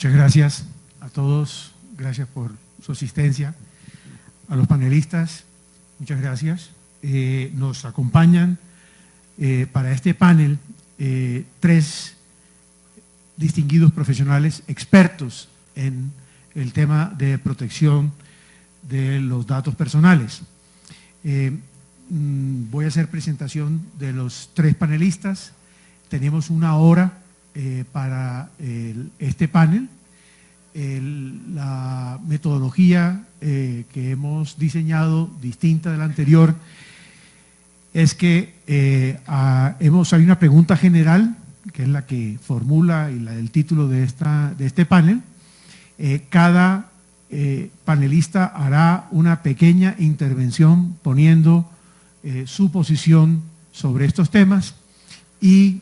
Muchas gracias a todos, gracias por su asistencia. A los panelistas, muchas gracias. Nos acompañan para este panel tres distinguidos profesionales expertos en el tema de protección de los datos personales. Voy a hacer presentación de los tres panelistas. Tenemos una hora para este panel. La metodología que hemos diseñado, distinta de la anterior, es que hay una pregunta general, que es la que formula y la del título de este panel. Cada panelista hará una pequeña intervención poniendo su posición sobre estos temas y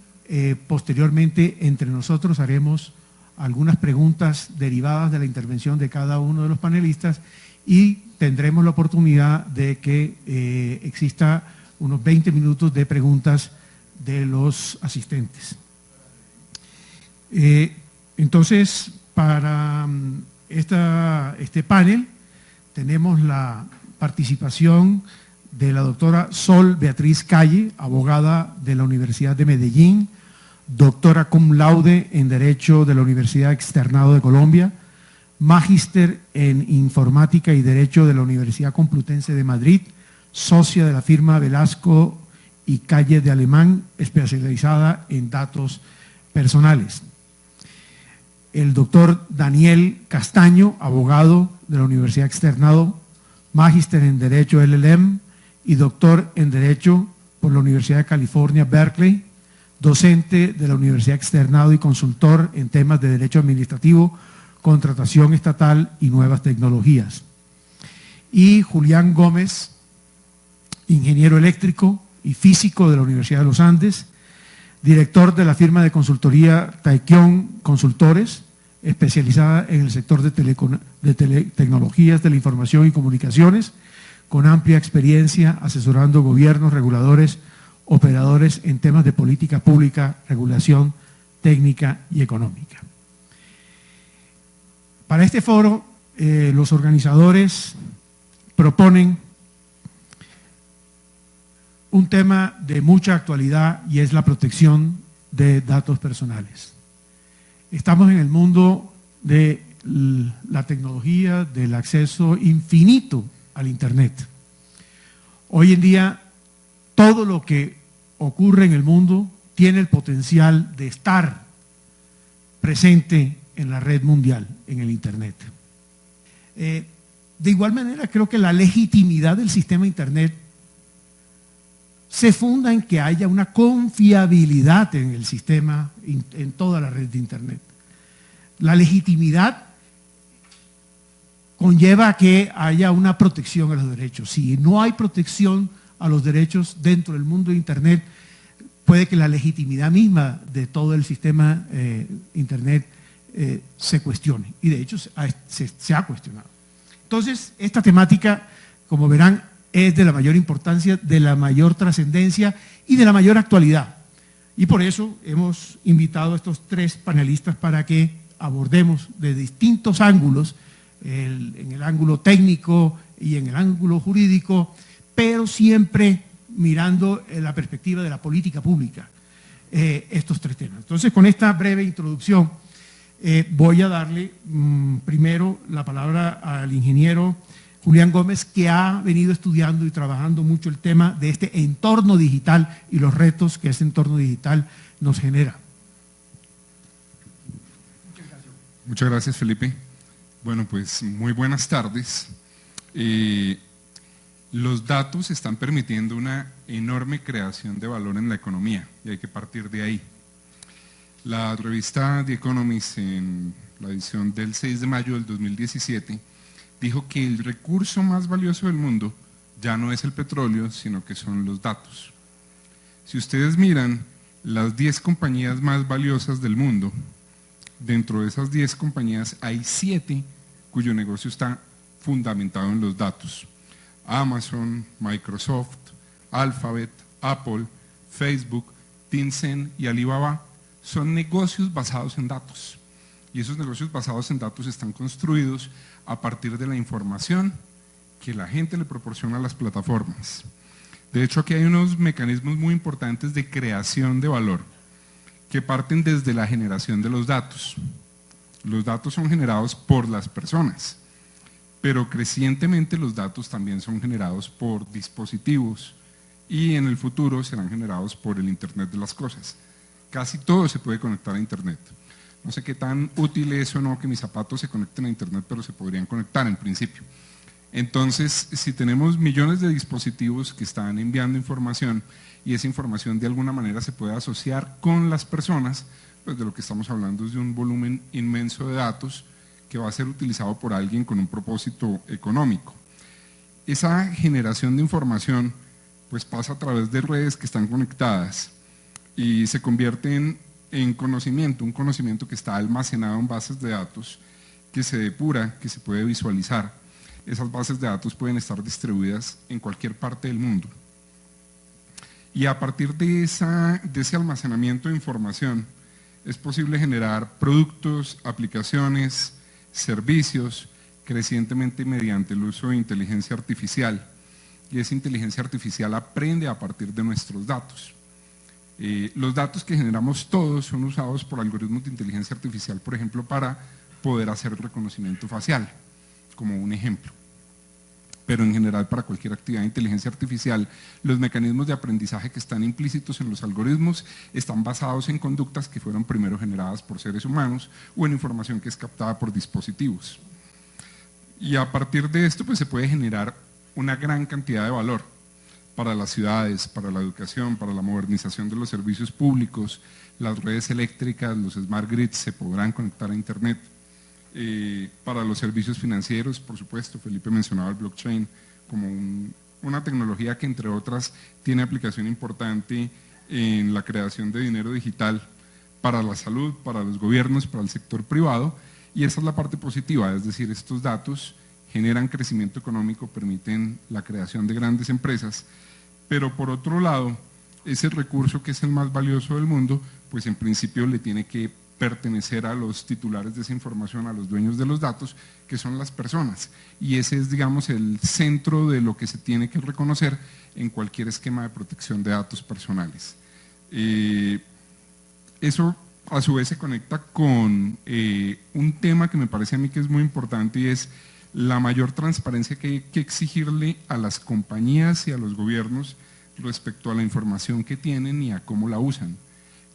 posteriormente entre nosotros haremos algunas preguntas derivadas de la intervención de cada uno de los panelistas y tendremos la oportunidad de que exista unos 20 minutos de preguntas de los asistentes. Entonces, para este panel tenemos la participación de la doctora Sol Beatriz Calle, abogada de la Universidad de Medellín, doctora cum laude en Derecho de la Universidad Externado de Colombia, magíster en Informática y Derecho de la Universidad Complutense de Madrid, socia de la firma Velasco y Calle de Alemán, especializada en datos personales. El doctor Daniel Castaño, abogado de la Universidad Externado, magíster en Derecho LLM y doctor en Derecho por la Universidad de California, Berkeley, docente de la Universidad Externado y consultor en temas de Derecho Administrativo, contratación estatal y nuevas tecnologías. Y Julián Gómez, ingeniero eléctrico y físico de la Universidad de los Andes, director de la firma de consultoría Taekyon Consultores, especializada en el sector de tecnologías de la información y comunicaciones, con amplia experiencia asesorando gobiernos, reguladores, operadores en temas de política pública, regulación técnica y económica. Para este foro, los organizadores proponen un tema de mucha actualidad y es la protección de datos personales. Estamos en el mundo de la tecnología, del acceso infinito al Internet. Hoy en día, todo lo que ocurre en el mundo tiene el potencial de estar presente en la red mundial, en el Internet. De igual manera, creo que la legitimidad del sistema Internet se funda en que haya una confiabilidad en el sistema, en toda la red de Internet. La legitimidad conlleva a que haya una protección a los derechos. Si no hay protección a los derechos dentro del mundo de Internet, puede que la legitimidad misma de todo el sistema Internet se cuestione. Y de hecho se ha cuestionado. Entonces, esta temática, como verán, es de la mayor importancia, de la mayor trascendencia y de la mayor actualidad. Y por eso hemos invitado a estos tres panelistas para que abordemos de distintos ángulos, en el ángulo técnico y en el ángulo jurídico, pero siempre mirando la perspectiva de la política pública, estos tres temas. Entonces, con esta breve introducción, voy a darle primero la palabra al ingeniero Julián Gómez, que ha venido estudiando y trabajando mucho el tema de este entorno digital y los retos que ese entorno digital nos genera. Muchas gracias. Muchas gracias, Felipe. Bueno, pues muy buenas tardes. Los datos están permitiendo una enorme creación de valor en la economía y hay que partir de ahí. La revista The Economist, en la edición del 6 de mayo del 2017, dijo que el recurso más valioso del mundo ya no es el petróleo, sino que son los datos. Si ustedes miran las 10 compañías más valiosas del mundo, dentro de esas 10 compañías hay 7 cuyo negocio está fundamentado en los datos. Amazon, Microsoft, Alphabet, Apple, Facebook, Tencent y Alibaba son negocios basados en datos. Y esos negocios basados en datos están construidos a partir de la información que la gente le proporciona a las plataformas. De hecho, aquí hay unos mecanismos muy importantes de creación de valor que parten desde la generación de los datos. Los datos son generados por las personas, pero crecientemente los datos también son generados por dispositivos y en el futuro serán generados por el Internet de las cosas. Casi todo se puede conectar a Internet. No sé qué tan útil es o no que mis zapatos se conecten a Internet, pero se podrían conectar en principio. Entonces, si tenemos millones de dispositivos que están enviando información y esa información de alguna manera se puede asociar con las personas, pues de lo que estamos hablando es de un volumen inmenso de datos que va a ser utilizado por alguien con un propósito económico. Esa generación de información pues pasa a través de redes que están conectadas y se convierte en conocimiento, un conocimiento que está almacenado en bases de datos, que se depura, que se puede visualizar. Esas bases de datos pueden estar distribuidas en cualquier parte del mundo. Y a partir de ese almacenamiento de información es posible generar productos, aplicaciones, servicios, crecientemente mediante el uso de inteligencia artificial. Y esa inteligencia artificial aprende a partir de nuestros datos. Los datos que generamos todos son usados por algoritmos de inteligencia artificial, por ejemplo, para poder hacer reconocimiento facial, como un ejemplo. Pero en general para cualquier actividad de inteligencia artificial, los mecanismos de aprendizaje que están implícitos en los algoritmos están basados en conductas que fueron primero generadas por seres humanos o en información que es captada por dispositivos. Y a partir de esto pues se puede generar una gran cantidad de valor para las ciudades, para la educación, para la modernización de los servicios públicos, las redes eléctricas, los smart grids se podrán conectar a Internet. Para los servicios financieros, por supuesto, Felipe mencionaba el blockchain como una tecnología que entre otras tiene aplicación importante en la creación de dinero digital para la salud, para los gobiernos, para el sector privado, y esa es la parte positiva, es decir, estos datos generan crecimiento económico, permiten la creación de grandes empresas, pero por otro lado, ese recurso que es el más valioso del mundo, pues en principio le tiene que pertenecer a los titulares de esa información, a los dueños de los datos, que son las personas. Y ese es, digamos, el centro de lo que se tiene que reconocer en cualquier esquema de protección de datos personales. Eso a su vez se conecta con un tema que me parece a mí que es muy importante y es la mayor transparencia que hay que exigirle a las compañías y a los gobiernos respecto a la información que tienen y a cómo la usan.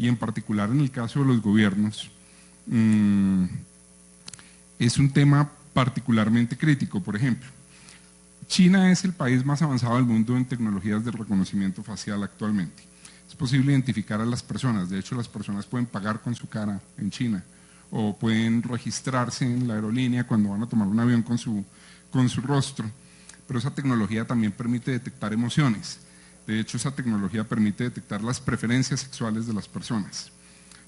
Y en particular en el caso de los gobiernos, es un tema particularmente crítico. Por ejemplo, China es el país más avanzado del mundo en tecnologías de reconocimiento facial actualmente. Es posible identificar a las personas, de hecho las personas pueden pagar con su cara en China o pueden registrarse en la aerolínea cuando van a tomar un avión con su rostro, pero esa tecnología también permite detectar emociones. De hecho, esa tecnología permite detectar las preferencias sexuales de las personas.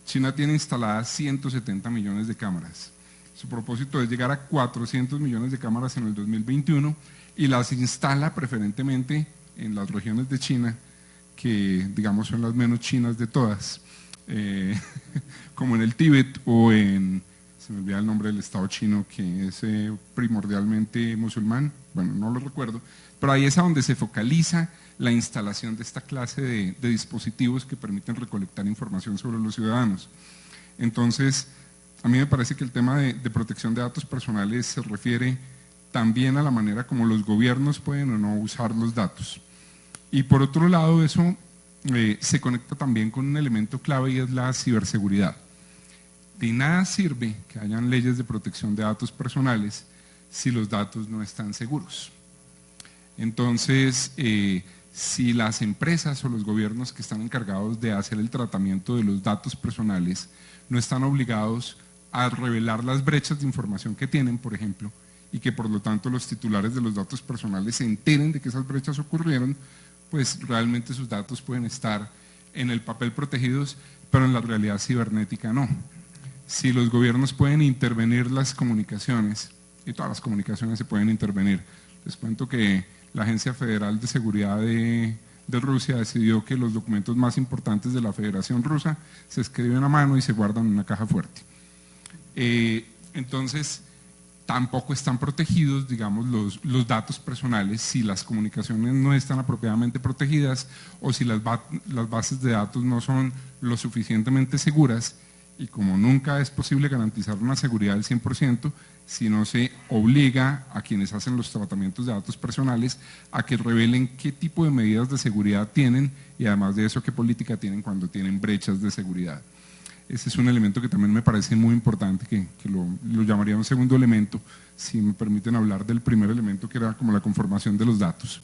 China tiene instaladas 170 millones de cámaras. Su propósito es llegar a 400 millones de cámaras en el 2021 y las instala preferentemente en las regiones de China que, digamos, son las menos chinas de todas, como en el Tíbet o en, se me olvida el nombre del estado chino, que es primordialmente musulmán, bueno, no lo recuerdo, pero ahí es a donde se focaliza la instalación de esta clase de dispositivos que permiten recolectar información sobre los ciudadanos. Entonces, a mí me parece que el tema de protección de datos personales se refiere también a la manera como los gobiernos pueden o no usar los datos. Y por otro lado, eso se conecta también con un elemento clave y es la ciberseguridad. De nada sirve que hayan leyes de protección de datos personales si los datos no están seguros. Entonces, si las empresas o los gobiernos que están encargados de hacer el tratamiento de los datos personales no están obligados a revelar las brechas de información que tienen, por ejemplo, y que por lo tanto los titulares de los datos personales se enteren de que esas brechas ocurrieron, pues realmente sus datos pueden estar en el papel protegidos, pero en la realidad cibernética no. Si los gobiernos pueden intervenir las comunicaciones, y todas las comunicaciones se pueden intervenir, les cuento que la Agencia Federal de Seguridad de Rusia decidió que los documentos más importantes de la Federación Rusa se escriben a mano y se guardan en una caja fuerte. Entonces, tampoco están protegidos, digamos, los datos personales si las comunicaciones no están apropiadamente protegidas o si las bases de datos no son lo suficientemente seguras, y como nunca es posible garantizar una seguridad del 100%, si no se obliga a quienes hacen los tratamientos de datos personales a que revelen qué tipo de medidas de seguridad tienen y además de eso qué política tienen cuando tienen brechas de seguridad. Ese es un elemento que también me parece muy importante, que lo llamaría un segundo elemento, si me permiten hablar del primer elemento, que era como la conformación de los datos.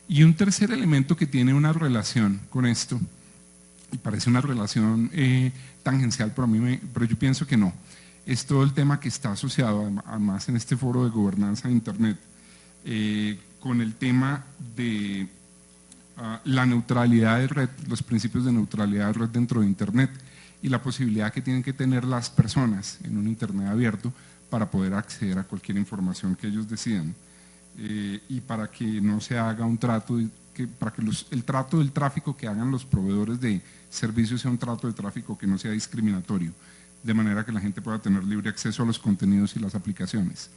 Y un tercer elemento que tiene una relación con esto, y parece una relación tangencial, pero yo pienso que no, es todo el tema que está asociado, además en este foro de gobernanza de Internet, con el tema de la neutralidad de red, los principios de neutralidad de red dentro de Internet, y la posibilidad que tienen que tener las personas en un Internet abierto para poder acceder a cualquier información que ellos decidan, y para que no se haga un trato, para que el trato del tráfico que hagan los proveedores de servicios sea un trato de tráfico que no sea discriminatorio, de manera que la gente pueda tener libre acceso a los contenidos y las aplicaciones.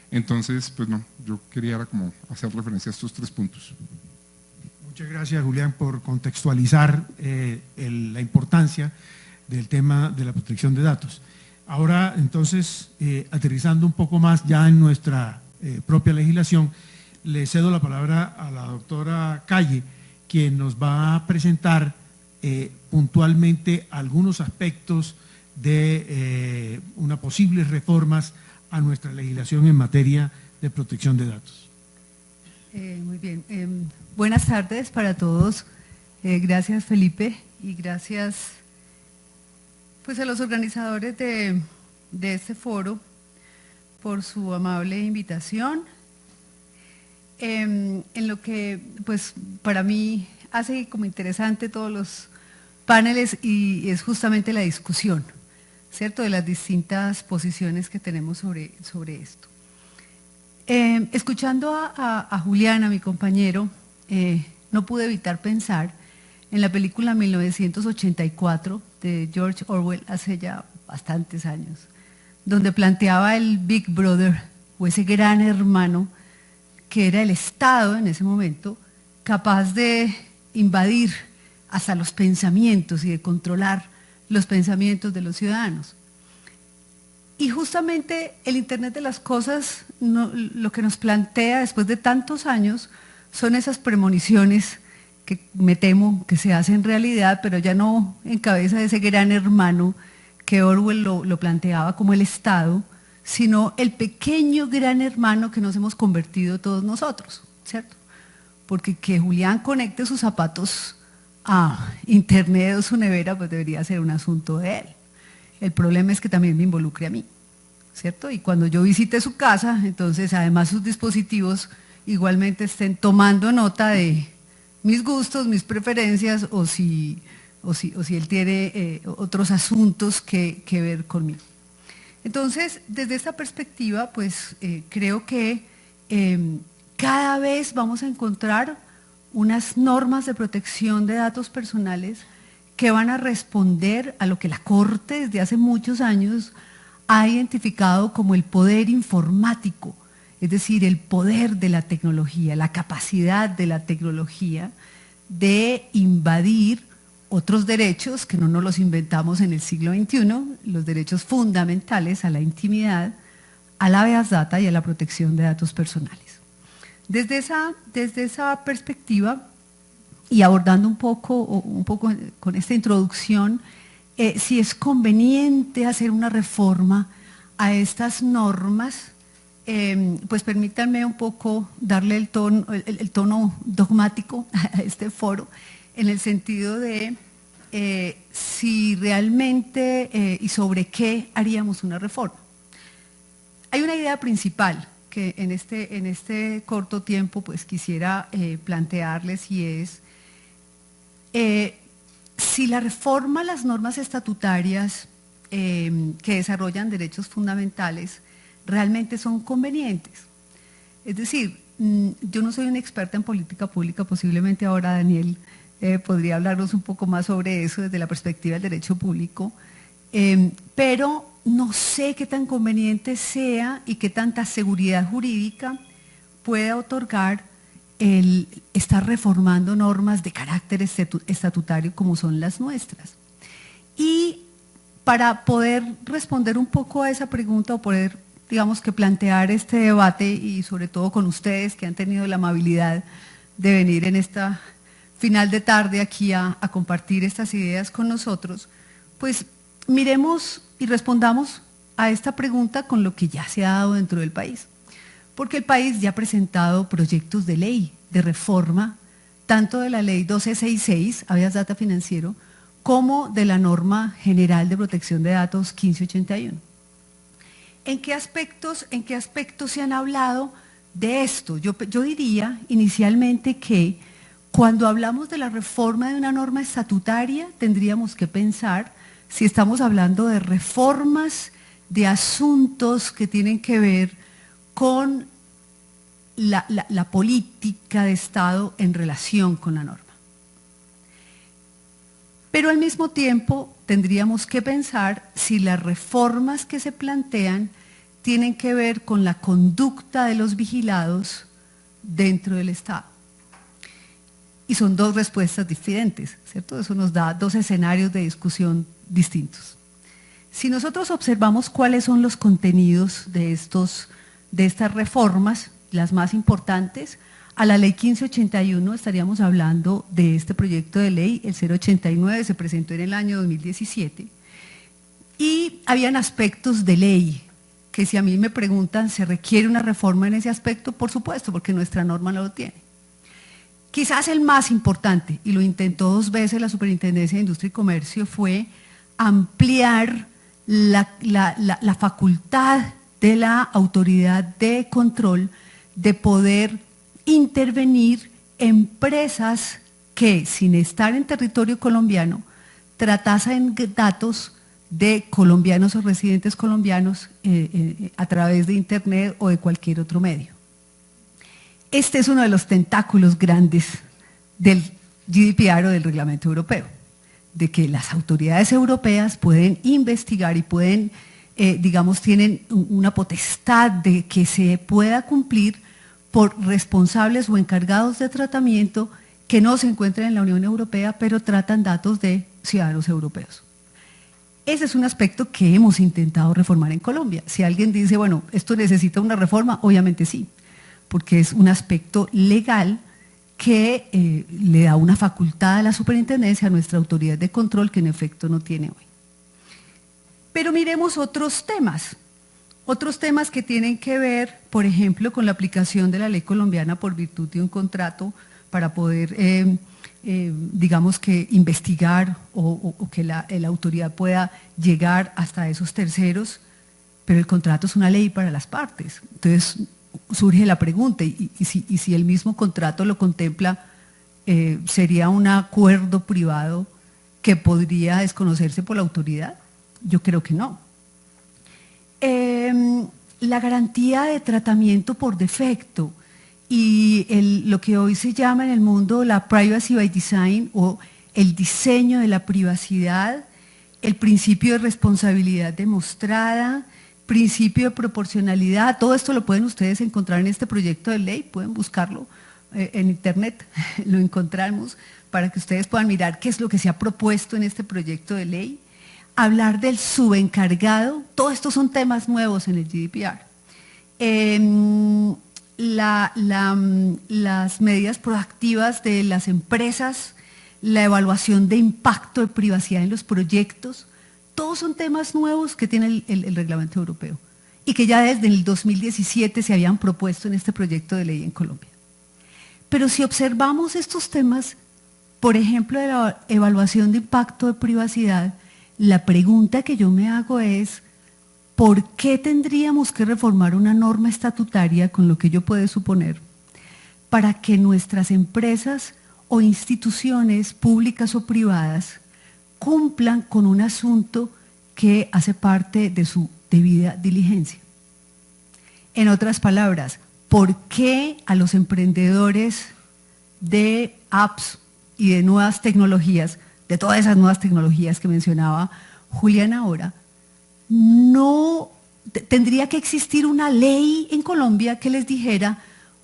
Entonces, pues no, yo quería como hacer referencia a estos tres puntos. Muchas gracias, Julián, por contextualizar la importancia del tema de la protección de datos. Ahora, entonces, aterrizando un poco más ya en nuestra propia legislación, le cedo la palabra a la doctora Calle, quien nos va a presentar puntualmente algunos aspectos de unas posibles reformas a nuestra legislación en materia de protección de datos. Muy bien. Buenas tardes para todos. Gracias, Felipe, y gracias pues a los organizadores de este foro por su amable invitación. En lo que pues para mí hace como interesante todos los paneles y es justamente la discusión, ¿cierto?, de las distintas posiciones que tenemos sobre esto. Escuchando a Julián, a mi compañero, no pude evitar pensar en la película 1984 de George Orwell, hace ya bastantes años, donde planteaba el Big Brother, o ese gran hermano, que era el Estado en ese momento, capaz de invadir hasta los pensamientos y de controlar los pensamientos de los ciudadanos. Y justamente el Internet de las cosas, lo que nos plantea después de tantos años, son esas premoniciones que me temo que se hacen realidad, pero ya no en cabeza de ese gran hermano que Orwell lo planteaba como el Estado, sino el pequeño gran hermano que nos hemos convertido todos nosotros, ¿cierto? Porque que Julián conecte sus zapatos a Internet o su nevera, pues debería ser un asunto de él. El problema es que también me involucre a mí, ¿cierto? Y cuando yo visite su casa, entonces además sus dispositivos igualmente estén tomando nota de mis gustos, mis preferencias, o si él tiene otros asuntos que ver conmigo. Entonces, desde esta perspectiva, pues creo que cada vez vamos a encontrar unas normas de protección de datos personales que van a responder a lo que la Corte desde hace muchos años ha identificado como el poder informático, es decir, el poder de la tecnología, la capacidad de la tecnología de invadir otros derechos que no nos los inventamos en el siglo XXI, los derechos fundamentales a la intimidad, a la habeas data y a la protección de datos personales. Desde esa perspectiva y abordando un poco con esta introducción, si es conveniente hacer una reforma a estas normas, pues permítanme un poco darle el tono dogmático a este foro, en el sentido de si realmente y sobre qué haríamos una reforma. Hay una idea principal que en este corto tiempo pues quisiera plantearles, y es si la reforma a las normas estatutarias que desarrollan derechos fundamentales realmente son convenientes. Es decir, yo no soy una experta en política pública, posiblemente ahora Daniel podría hablarnos un poco más sobre eso desde la perspectiva del derecho público, pero no sé qué tan conveniente sea y qué tanta seguridad jurídica pueda otorgar el estar reformando normas de carácter estatutario como son las nuestras. Y para poder responder un poco a esa pregunta o poder, digamos, que plantear este debate y sobre todo con ustedes que han tenido la amabilidad de venir en esta final de tarde aquí a compartir estas ideas con nosotros, pues miremos y respondamos a esta pregunta con lo que ya se ha dado dentro del país. Porque el país ya ha presentado proyectos de ley, de reforma, tanto de la ley 1266, habeas data financiero, como de la norma general de protección de datos 1581. ¿En qué aspectos se han hablado de esto? Yo diría inicialmente que cuando hablamos de la reforma de una norma estatutaria, tendríamos que pensar si estamos hablando de reformas de asuntos que tienen que ver con la política de Estado en relación con la norma. Pero al mismo tiempo tendríamos que pensar si las reformas que se plantean tienen que ver con la conducta de los vigilados dentro del Estado. Y son dos respuestas diferentes, ¿cierto? Eso nos da dos escenarios de discusión distintos. Si nosotros observamos cuáles son los contenidos de estas reformas, las más importantes, a la ley 1581 estaríamos hablando de este proyecto de ley, el 089 se presentó en el año 2017, y habían aspectos de ley que si a mí me preguntan, ¿se requiere una reforma en ese aspecto? Por supuesto, porque nuestra norma no lo tiene. Quizás el más importante, y lo intentó 2 veces la Superintendencia de Industria y Comercio, fue ampliar la facultad de la autoridad de control de poder intervenir empresas que, sin estar en territorio colombiano, tratasen datos de colombianos o residentes colombianos a través de Internet o de cualquier otro medio. Este es uno de los tentáculos grandes del GDPR o del Reglamento Europeo, de que las autoridades europeas pueden investigar y pueden, digamos, tienen una potestad de que se pueda cumplir por responsables o encargados de tratamiento que no se encuentran en la Unión Europea, pero tratan datos de ciudadanos europeos. Ese es un aspecto que hemos intentado reformar en Colombia. Si alguien dice, bueno, esto necesita una reforma, obviamente sí, porque es un aspecto legal que le da una facultad a la superintendencia, a nuestra autoridad de control, que en efecto no tiene hoy. Pero miremos otros temas que tienen que ver, por ejemplo, con la aplicación de la ley colombiana por virtud de un contrato para poder, digamos que investigar o que la autoridad pueda llegar hasta esos terceros, pero el contrato es una ley para las partes. Entonces surge la pregunta, y si el mismo contrato lo contempla, ¿sería un acuerdo privado que podría desconocerse por la autoridad? Yo creo que no. La garantía de tratamiento por defecto y lo que hoy se llama en el mundo la privacy by design o el diseño de la privacidad, el principio de responsabilidad demostrada, principio de proporcionalidad, todo esto lo pueden ustedes encontrar en este proyecto de ley, pueden buscarlo en internet, lo encontramos para que ustedes puedan mirar qué es lo que se ha propuesto en este proyecto de ley. Hablar del subencargado, todos estos son temas nuevos en el GDPR. Las medidas proactivas de las empresas, la evaluación de impacto de privacidad en los proyectos, todos son temas nuevos que tiene el reglamento europeo y que ya desde el 2017 se habían propuesto en este proyecto de ley en Colombia. Pero si observamos estos temas, por ejemplo, de la evaluación de impacto de privacidad, la pregunta que yo me hago es, ¿por qué tendríamos que reformar una norma estatutaria, con lo que yo puedo suponer, para que nuestras empresas o instituciones públicas o privadas cumplan con un asunto que hace parte de su debida diligencia? En otras palabras, ¿por qué a los emprendedores de apps y de nuevas tecnologías, de todas esas nuevas tecnologías que mencionaba Julián ahora, no tendría que existir una ley en Colombia que les dijera,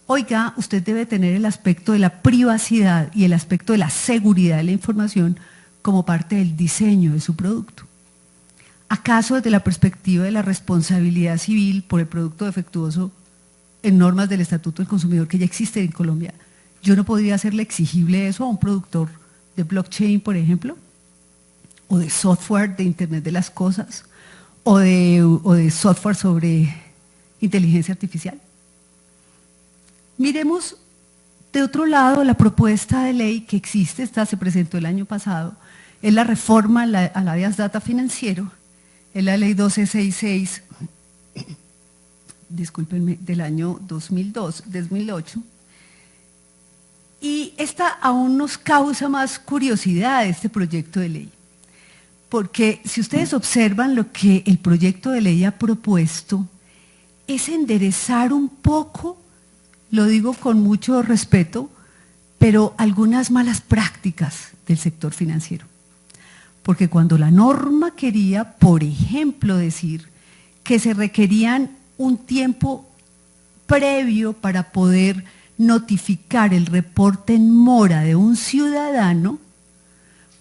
oiga, usted debe tener el aspecto de la privacidad y el aspecto de la seguridad de la información como parte del diseño de su producto. ¿Acaso desde la perspectiva de la responsabilidad civil por el producto defectuoso en normas del Estatuto del Consumidor que ya existe en Colombia, yo no podría hacerle exigible eso a un productor de blockchain, por ejemplo, o de software de Internet de las Cosas, o de software sobre inteligencia artificial? Miremos de otro lado la propuesta de ley que existe, esta se presentó el año pasado, es la reforma al Habeas Data financiero, es la ley 1266, discúlpenme, del año 2008, y esta aún nos causa más curiosidad este proyecto de ley, porque si ustedes observan lo que el proyecto de ley ha propuesto, es enderezar un poco, lo digo con mucho respeto, pero algunas malas prácticas del sector financiero. Porque cuando la norma quería, por ejemplo, decir que se requerían un tiempo previo para poder notificar el reporte en mora de un ciudadano,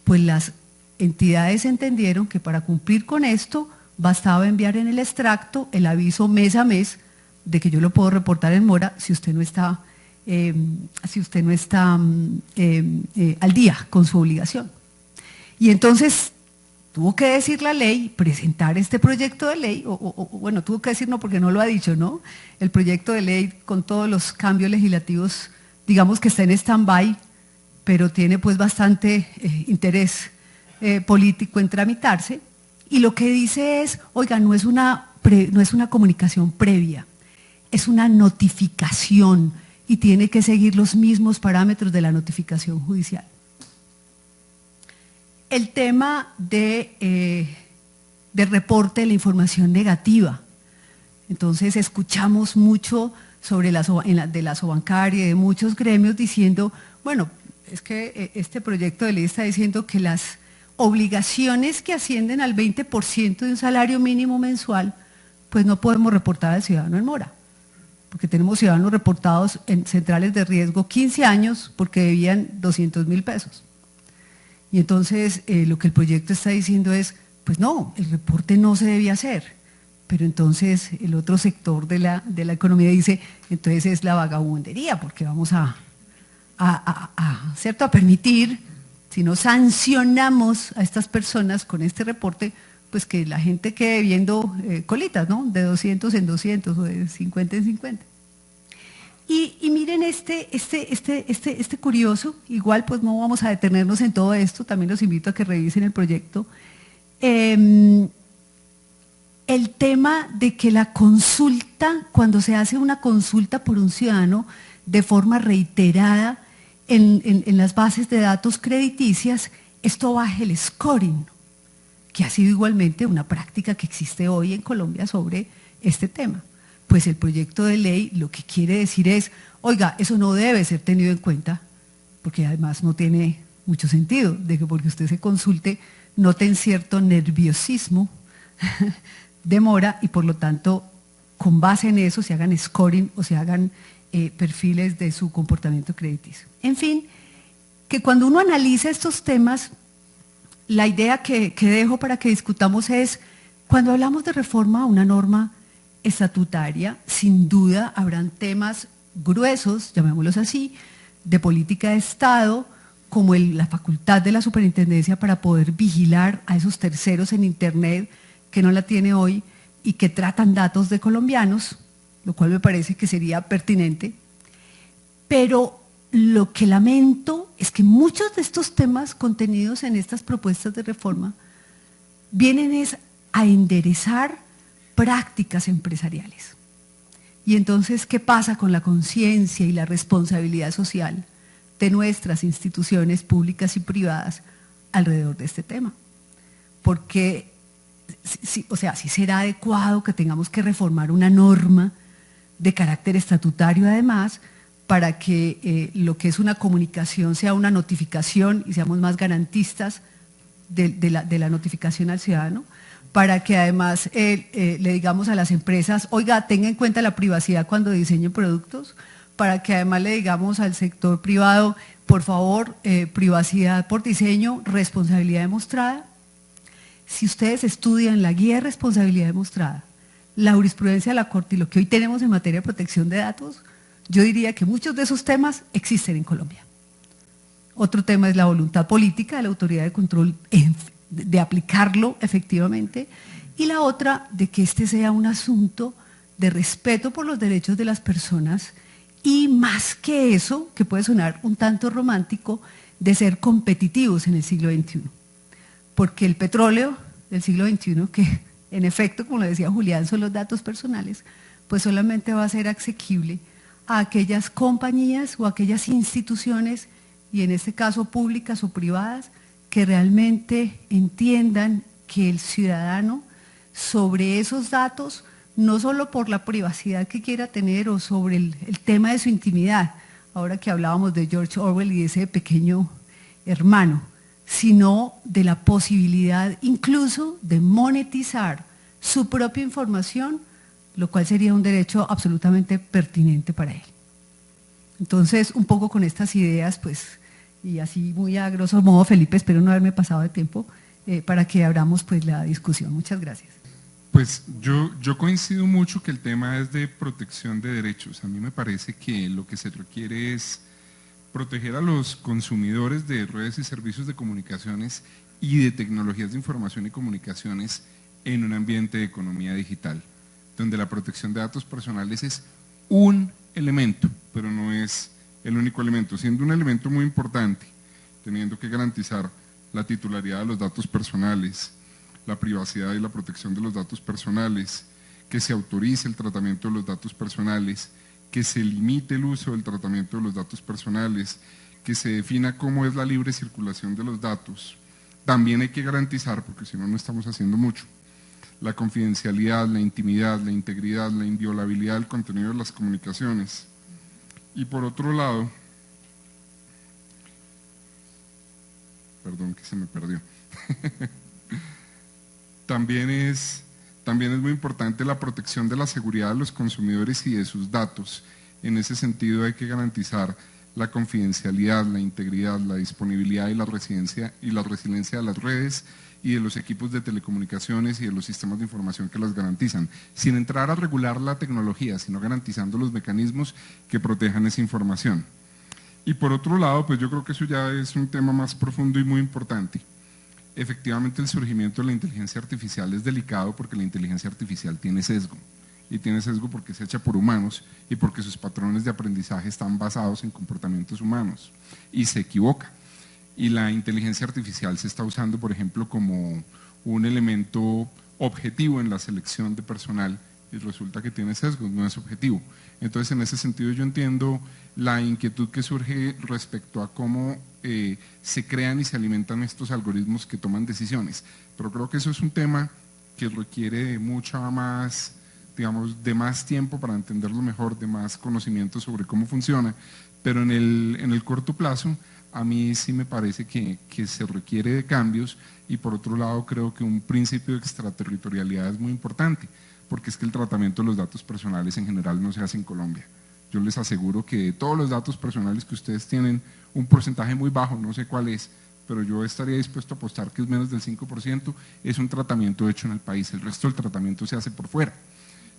pues las entidades entendieron que para cumplir con esto bastaba enviar en el extracto el aviso mes a mes de que yo lo puedo reportar en mora si usted no está, al día con su obligación. Y entonces tuvo que decir la ley, presentar este proyecto de ley, bueno, tuvo que decir no porque no lo ha dicho, ¿no? El proyecto de ley con todos los cambios legislativos, digamos que está en stand-by, pero tiene pues bastante interés político en tramitarse, y lo que dice es, oiga, no es una comunicación previa, es una notificación y tiene que seguir los mismos parámetros de la notificación judicial. El tema del reporte de la información negativa. Entonces escuchamos mucho sobre de la Sobancaria y de muchos gremios diciendo, bueno, es que este proyecto de ley está diciendo que las obligaciones que ascienden al 20% de un salario mínimo mensual, pues no podemos reportar al ciudadano en mora, porque tenemos ciudadanos reportados en centrales de riesgo 15 años porque debían 200.000 pesos. Y entonces lo que el proyecto está diciendo es, pues no, el reporte no se debía hacer, pero entonces el otro sector de la economía dice, entonces es la vagabundería, porque vamos ¿cierto?, a permitir, si no sancionamos a estas personas con este reporte, pues que la gente quede viendo colitas, ¿no?, de 200 en 200 o de 50 en 50. Y miren este curioso, igual pues no vamos a detenernos en todo esto, también los invito a que revisen el proyecto. El tema de que la consulta, cuando se hace una consulta por un ciudadano de forma reiterada en las bases de datos crediticias, esto baja el scoring, que ha sido igualmente una práctica que existe hoy en Colombia sobre este tema. Pues el proyecto de ley lo que quiere decir es, oiga, eso no debe ser tenido en cuenta, porque además no tiene mucho sentido, de que porque usted se consulte noten cierto nerviosismo de mora y por lo tanto con base en eso se hagan scoring o se hagan perfiles de su comportamiento crediticio. En fin, que cuando uno analiza estos temas, la idea que dejo para que discutamos es, cuando hablamos de reforma a una norma estatutaria, sin duda habrán temas gruesos, llamémoslos así, de política de Estado, como la facultad de la superintendencia para poder vigilar a esos terceros en Internet que no la tiene hoy y que tratan datos de colombianos, lo cual me parece que sería pertinente. Pero lo que lamento es que muchos de estos temas contenidos en estas propuestas de reforma vienen es a enderezar prácticas empresariales. Y entonces, ¿qué pasa con la conciencia y la responsabilidad social de nuestras instituciones públicas y privadas alrededor de este tema? Porque, sí será adecuado que tengamos que reformar una norma de carácter estatutario además, para que lo que es una comunicación sea una notificación y seamos más garantistas de la notificación al ciudadano, para que además le digamos a las empresas, oiga, tenga en cuenta la privacidad cuando diseñen productos, para que además le digamos al sector privado, por favor, privacidad por diseño, responsabilidad demostrada. Si ustedes estudian la guía de responsabilidad demostrada, la jurisprudencia de la Corte y lo que hoy tenemos en materia de protección de datos, yo diría que muchos de esos temas existen en Colombia. Otro tema es la voluntad política de la autoridad de control de aplicarlo efectivamente, y la otra de que este sea un asunto de respeto por los derechos de las personas y más que eso, que puede sonar un tanto romántico, de ser competitivos en el siglo XXI. Porque el petróleo del siglo XXI, que en efecto, como lo decía Julián, son los datos personales, pues solamente va a ser asequible a aquellas compañías o aquellas instituciones, y en este caso públicas o privadas, que realmente entiendan que el ciudadano sobre esos datos, no solo por la privacidad que quiera tener o sobre el tema de su intimidad, ahora que hablábamos de George Orwell y de ese pequeño hermano, sino de la posibilidad incluso de monetizar su propia información, lo cual sería un derecho absolutamente pertinente para él. Entonces, un poco con estas ideas, pues, y así muy a grosso modo, Felipe, espero no haberme pasado de tiempo, para que abramos pues la discusión. Muchas gracias. Pues yo coincido mucho que el tema es de protección de derechos. A mí me parece que lo que se requiere es proteger a los consumidores de redes y servicios de comunicaciones y de tecnologías de información y comunicaciones en un ambiente de economía digital, donde la protección de datos personales es un elemento, pero no es el único elemento, siendo un elemento muy importante, teniendo que garantizar la titularidad de los datos personales, la privacidad y la protección de los datos personales, que se autorice el tratamiento de los datos personales, que se limite el uso del tratamiento de los datos personales, que se defina cómo es la libre circulación de los datos. También hay que garantizar, porque si no, no estamos haciendo mucho, la confidencialidad, la intimidad, la integridad, la inviolabilidad del contenido de las comunicaciones. Y por otro lado, perdón que se me perdió, también es muy importante la protección de la seguridad de los consumidores y de sus datos. En ese sentido hay que garantizar la confidencialidad, la integridad, la disponibilidad y la resiliencia de las redes y de los equipos de telecomunicaciones y de los sistemas de información que las garantizan, sin entrar a regular la tecnología, sino garantizando los mecanismos que protejan esa información. Y por otro lado, pues yo creo que eso ya es un tema más profundo y muy importante. Efectivamente, el surgimiento de la inteligencia artificial es delicado porque la inteligencia artificial tiene sesgo, y tiene sesgo porque es hecha por humanos y porque sus patrones de aprendizaje están basados en comportamientos humanos, y se equivoca. Y la inteligencia artificial se está usando, por ejemplo, como un elemento objetivo en la selección de personal, y resulta que tiene sesgos, no es objetivo. Entonces, en ese sentido yo entiendo la inquietud que surge respecto a cómo se crean y se alimentan estos algoritmos que toman decisiones. Pero creo que eso es un tema que requiere de mucha más, digamos, de más tiempo para entenderlo mejor, de más conocimiento sobre cómo funciona. Pero en el corto plazo, a mí sí me parece que se requiere de cambios, y por otro lado creo que un principio de extraterritorialidad es muy importante, porque es que el tratamiento de los datos personales en general no se hace en Colombia. Yo les aseguro que de todos los datos personales que ustedes tienen, un porcentaje muy bajo, no sé cuál es, pero yo estaría dispuesto a apostar que es menos del 5%, es un tratamiento hecho en el país, el resto del tratamiento se hace por fuera.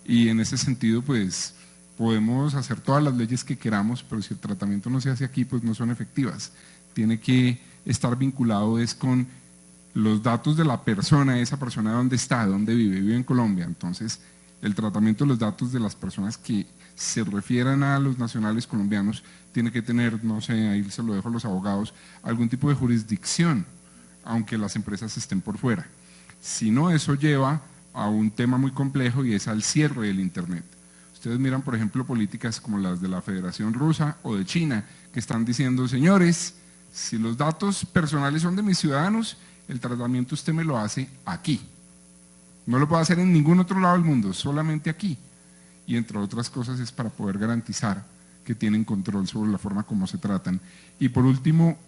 Y en ese sentido, pues, podemos hacer todas las leyes que queramos, pero si el tratamiento no se hace aquí, pues no son efectivas. Tiene que estar vinculado es con los datos de la persona, esa persona dónde está, dónde vive en Colombia. Entonces, el tratamiento de los datos de las personas que se refieran a los nacionales colombianos tiene que tener, no sé, ahí se lo dejo a los abogados, algún tipo de jurisdicción, aunque las empresas estén por fuera. Si no, eso lleva a un tema muy complejo, y es al cierre del Internet. Ustedes miran, por ejemplo, políticas como las de la Federación Rusa o de China, que están diciendo, señores, si los datos personales son de mis ciudadanos, el tratamiento usted me lo hace aquí. No lo puede hacer en ningún otro lado del mundo, solamente aquí. Y entre otras cosas es para poder garantizar que tienen control sobre la forma como se tratan. Y por último,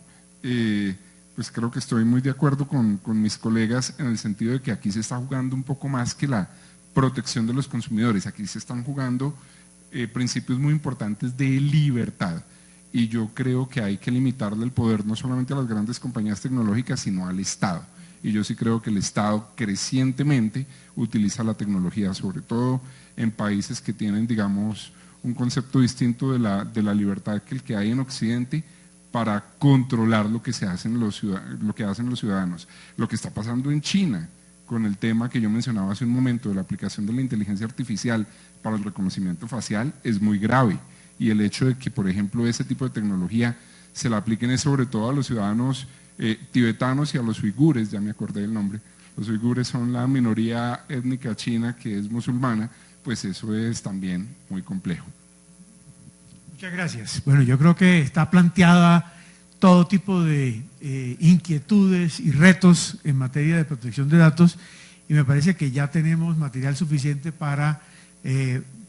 pues creo que estoy muy de acuerdo con mis colegas en el sentido de que aquí se está jugando un poco más que la protección de los consumidores, aquí se están jugando principios muy importantes de libertad, y yo creo que hay que limitarle el poder no solamente a las grandes compañías tecnológicas, sino al Estado. Y yo sí creo que el Estado crecientemente utiliza la tecnología, sobre todo en países que tienen, digamos, un concepto distinto de la libertad que el que hay en Occidente, para controlar lo que hacen los ciudadanos. Lo que está pasando en China con el tema que yo mencionaba hace un momento de la aplicación de la inteligencia artificial para el reconocimiento facial es muy grave, y el hecho de que, por ejemplo, ese tipo de tecnología se la apliquen es sobre todo a los ciudadanos tibetanos y a los uigures, ya me acordé del nombre. Los uigures son la minoría étnica china que es musulmana, pues eso es también muy complejo. Muchas gracias. Bueno, yo creo que está planteada todo tipo de inquietudes y retos en materia de protección de datos, y me parece que ya tenemos material suficiente para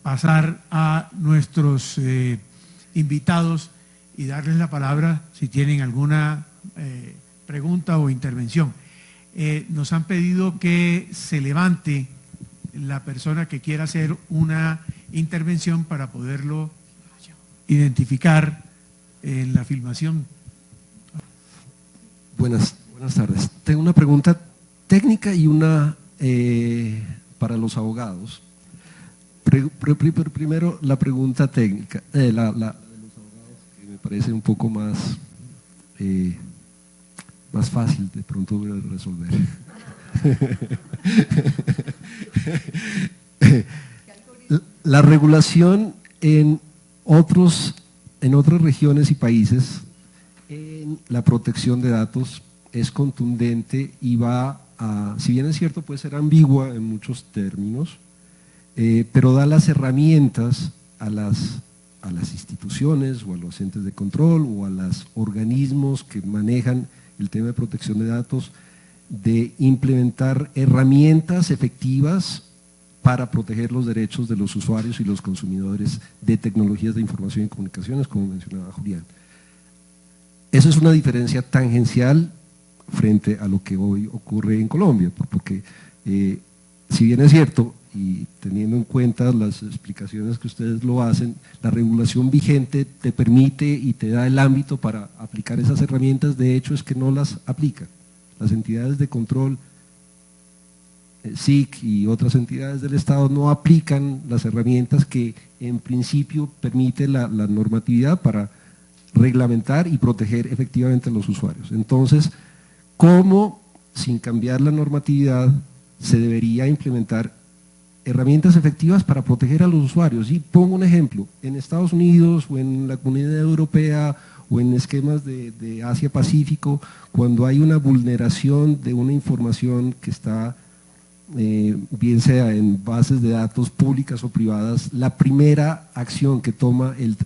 pasar a nuestros invitados y darles la palabra si tienen alguna pregunta o intervención. Nos han pedido que se levante la persona que quiera hacer una intervención para poderlo identificar en la filmación. Buenas tardes. Tengo una pregunta técnica y una para los abogados. Primero la pregunta técnica, la de los abogados, que me parece un poco más fácil de pronto de resolver. La regulación en otras regiones y países en la protección de datos es contundente y va a, si bien es cierto, puede ser ambigua en muchos términos, pero da las herramientas a las instituciones o a los entes de control o a los organismos que manejan el tema de protección de datos de implementar herramientas efectivas para proteger los derechos de los usuarios y los consumidores de tecnologías de información y comunicaciones, como mencionaba Julián. Eso es una diferencia tangencial frente a lo que hoy ocurre en Colombia, porque si bien es cierto, y teniendo en cuenta las explicaciones que ustedes lo hacen, la regulación vigente te permite y te da el ámbito para aplicar esas herramientas, de hecho es que no las aplican. Las entidades de control, SIC y otras entidades del Estado no aplican las herramientas que en principio permite la normatividad para reglamentar y proteger efectivamente a los usuarios. Entonces, ¿cómo, sin cambiar la normatividad, se debería implementar herramientas efectivas para proteger a los usuarios? Y pongo un ejemplo, en Estados Unidos o en la Comunidad Europea o en esquemas de Asia-Pacífico, cuando hay una vulneración de una información que está, bien sea en bases de datos públicas o privadas, la primera acción que toma el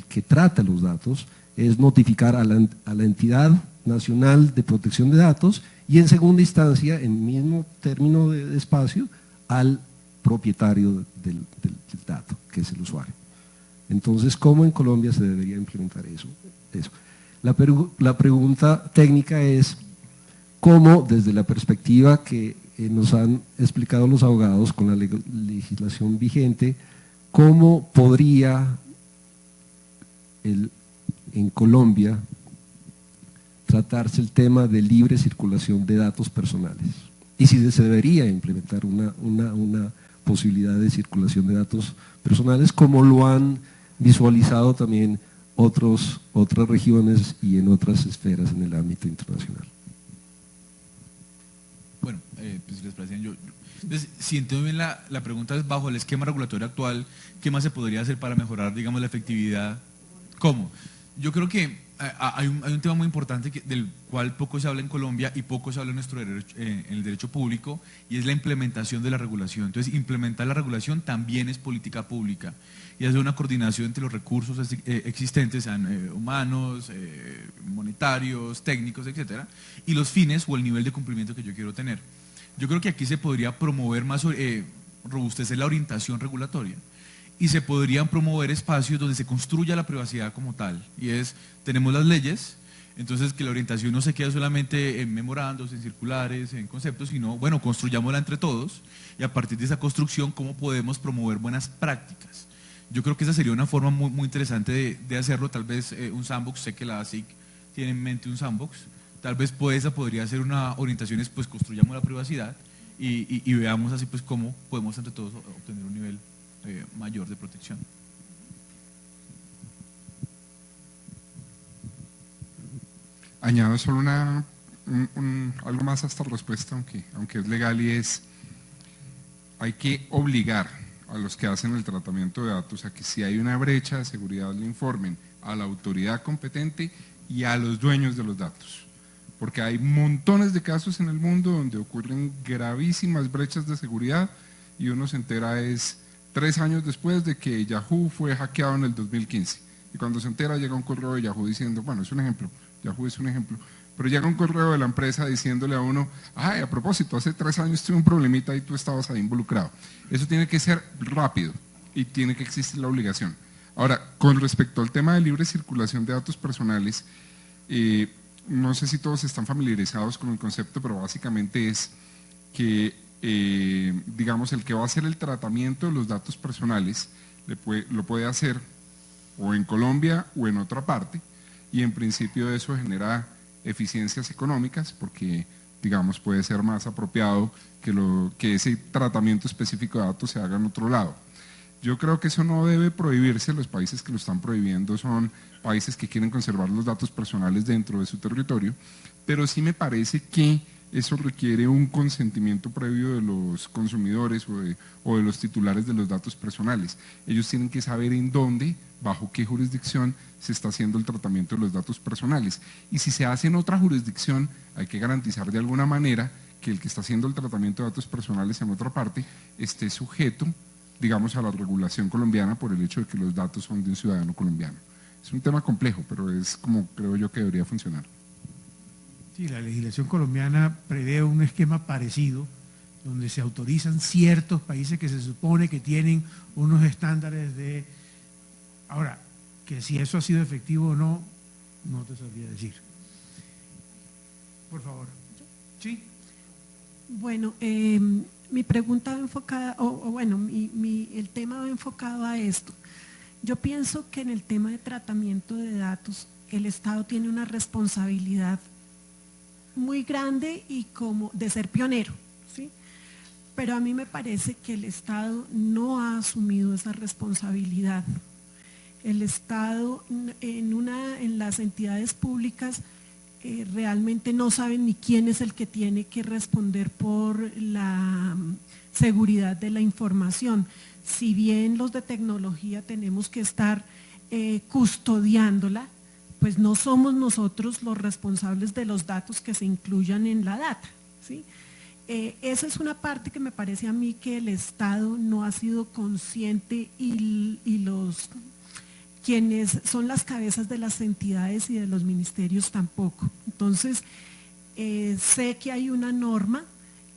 que trata los datos es notificar a la entidad nacional de protección de datos y en segunda instancia, en el mismo término de espacio, al propietario del dato, que es el usuario. Entonces, ¿cómo en Colombia se debería implementar eso? La pregunta técnica es, ¿cómo desde la perspectiva que nos han explicado los abogados con la legislación vigente, cómo podría en Colombia tratarse el tema de libre circulación de datos personales? Y si se debería implementar una posibilidad de circulación de datos personales, como lo han visualizado también otras regiones y en otras esferas en el ámbito internacional. Bueno, pues si les parece bien, entonces, si entiendo bien la pregunta es, bajo el esquema regulatorio actual, ¿qué más se podría hacer para mejorar, digamos, la efectividad? ¿Cómo? Yo creo que hay un tema muy importante del cual poco se habla en Colombia y poco se habla en nuestro derecho, en el derecho público, y es la implementación de la regulación. Entonces, implementar la regulación también es política pública y hacer una coordinación entre los recursos existentes, sean humanos, monetarios, técnicos, etcétera, y los fines o el nivel de cumplimiento que yo quiero tener. Yo creo que aquí se podría promover más, robustecer la orientación regulatoria. Y se podrían promover espacios donde se construya la privacidad como tal. Y tenemos las leyes, Entonces, que la orientación no se quede solamente en memorandos, en circulares, en conceptos, sino, bueno, construyámosla entre todos y a partir de esa construcción, ¿cómo podemos promover buenas prácticas? Yo creo que esa sería una forma muy, muy interesante de hacerlo, tal vez un sandbox, sé que la ASIC tiene en mente un sandbox, tal vez esa podría ser una orientación, pues construyamos la privacidad y veamos así pues cómo podemos entre todos obtener un nivel mayor de protección. Añado solo algo más a esta respuesta, aunque es legal, y hay que obligar a los que hacen el tratamiento de datos a que si hay una brecha de seguridad le informen a la autoridad competente y a los dueños de los datos. Porque hay montones de casos en el mundo donde ocurren gravísimas brechas de seguridad y uno se entera 3 años después de que Yahoo fue hackeado en el 2015. Y cuando se entera llega un correo de Yahoo diciendo, bueno, es un ejemplo, Yahoo es un ejemplo, pero llega un correo de la empresa diciéndole a uno, ay, a propósito, hace 3 años tuve un problemita y tú estabas ahí involucrado. Eso tiene que ser rápido y tiene que existir la obligación. Ahora, con respecto al tema de libre circulación de datos personales, no sé si todos están familiarizados con el concepto, pero básicamente es que, digamos, el que va a hacer el tratamiento de los datos personales lo puede hacer o en Colombia o en otra parte, y en principio eso genera eficiencias económicas porque, digamos, puede ser más apropiado que ese tratamiento específico de datos se haga en otro lado. Yo creo que eso no debe prohibirse, los países que lo están prohibiendo son países que quieren conservar los datos personales dentro de su territorio, pero sí me parece que eso requiere un consentimiento previo de los consumidores o de los titulares de los datos personales. Ellos tienen que saber en dónde, bajo qué jurisdicción se está haciendo el tratamiento de los datos personales. Y si se hace en otra jurisdicción, hay que garantizar de alguna manera que el que está haciendo el tratamiento de datos personales en otra parte esté sujeto, digamos, a la regulación colombiana por el hecho de que los datos son de un ciudadano colombiano. Es un tema complejo, pero es como creo yo que debería funcionar. Sí, la legislación colombiana prevé un esquema parecido, donde se autorizan ciertos países que se supone que tienen unos estándares de... Ahora, que si eso ha sido efectivo o no, no te sabría decir. Por favor. ¿Sí? Bueno, mi pregunta va enfocada, el tema va enfocado a esto. Yo pienso que en el tema de tratamiento de datos, el Estado tiene una responsabilidad muy grande y como de ser pionero, ¿sí? Pero a mí me parece que el Estado no ha asumido esa responsabilidad. El Estado en las entidades públicas realmente no saben ni quién es el que tiene que responder por la seguridad de la información. Si bien los de tecnología tenemos que estar custodiándola, pues no somos nosotros los responsables de los datos que se incluyan en la data, ¿sí? Esa es una parte que me parece a mí que el Estado no ha sido consciente y quienes son las cabezas de las entidades y de los ministerios tampoco. Entonces, sé que hay una norma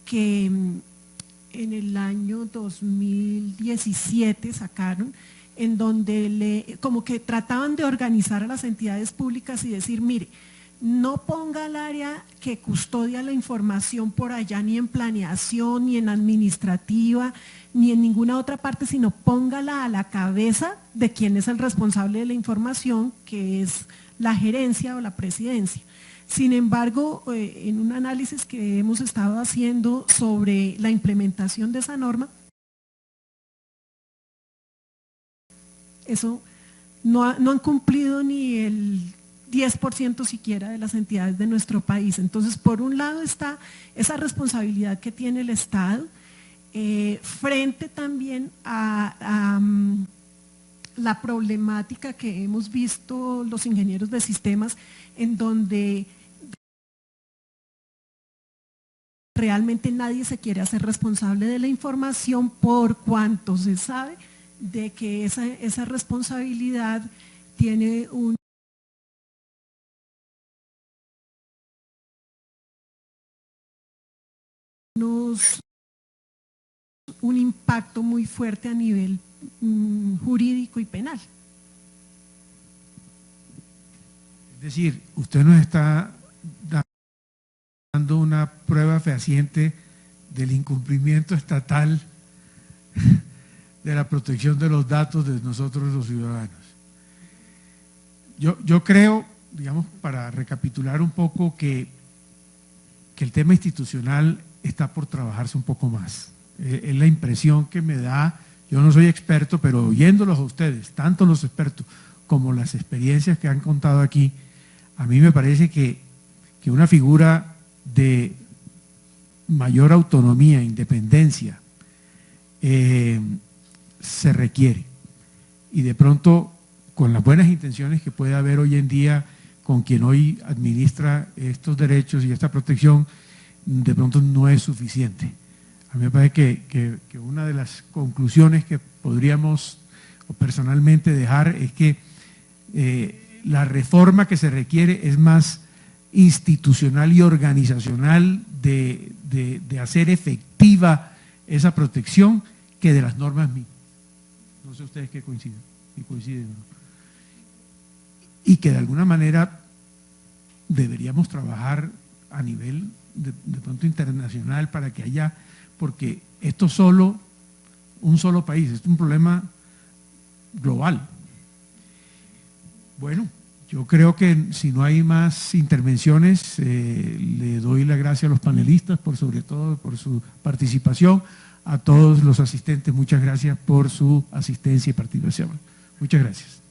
que en el año 2017 sacaron, en donde como que trataban de organizar a las entidades públicas y decir, mire, no ponga al área que custodia la información por allá ni en planeación, ni en administrativa, ni en ninguna otra parte, sino póngala a la cabeza de quien es el responsable de la información, que es la gerencia o la presidencia. Sin embargo, en un análisis que hemos estado haciendo sobre la implementación de esa norma, eso no han cumplido ni el 10% siquiera de las entidades de nuestro país. Entonces, por un lado está esa responsabilidad que tiene el Estado, frente también a la problemática que hemos visto los ingenieros de sistemas, en donde realmente nadie se quiere hacer responsable de la información por cuanto se sabe de que esa responsabilidad tiene un impacto muy fuerte a nivel jurídico y penal. Es decir, usted nos está dando una prueba fehaciente del incumplimiento estatal de la protección de los datos de nosotros los ciudadanos. Yo creo, digamos, para recapitular un poco, que el tema institucional está por trabajarse un poco más. Es la impresión que me da. Yo no soy experto, pero oyéndolos a ustedes, tanto los expertos como las experiencias que han contado aquí, a mí me parece que una figura de mayor autonomía, independencia, se requiere. Y de pronto, con las buenas intenciones que puede haber hoy en día con quien hoy administra estos derechos y esta protección, de pronto no es suficiente. A mí me parece que una de las conclusiones que podríamos personalmente dejar es que la reforma que se requiere es más institucional y organizacional de hacer efectiva esa protección que de las normas mismas. No sé ustedes qué coinciden, si coinciden o no. Y que de alguna manera deberíamos trabajar a nivel de pronto internacional para que haya, porque esto solo, un solo país, es un problema global. Bueno, yo creo que si no hay más intervenciones, le doy las gracias a los panelistas, sobre todo por su participación, a todos los asistentes, muchas gracias por su asistencia y participación. Muchas gracias.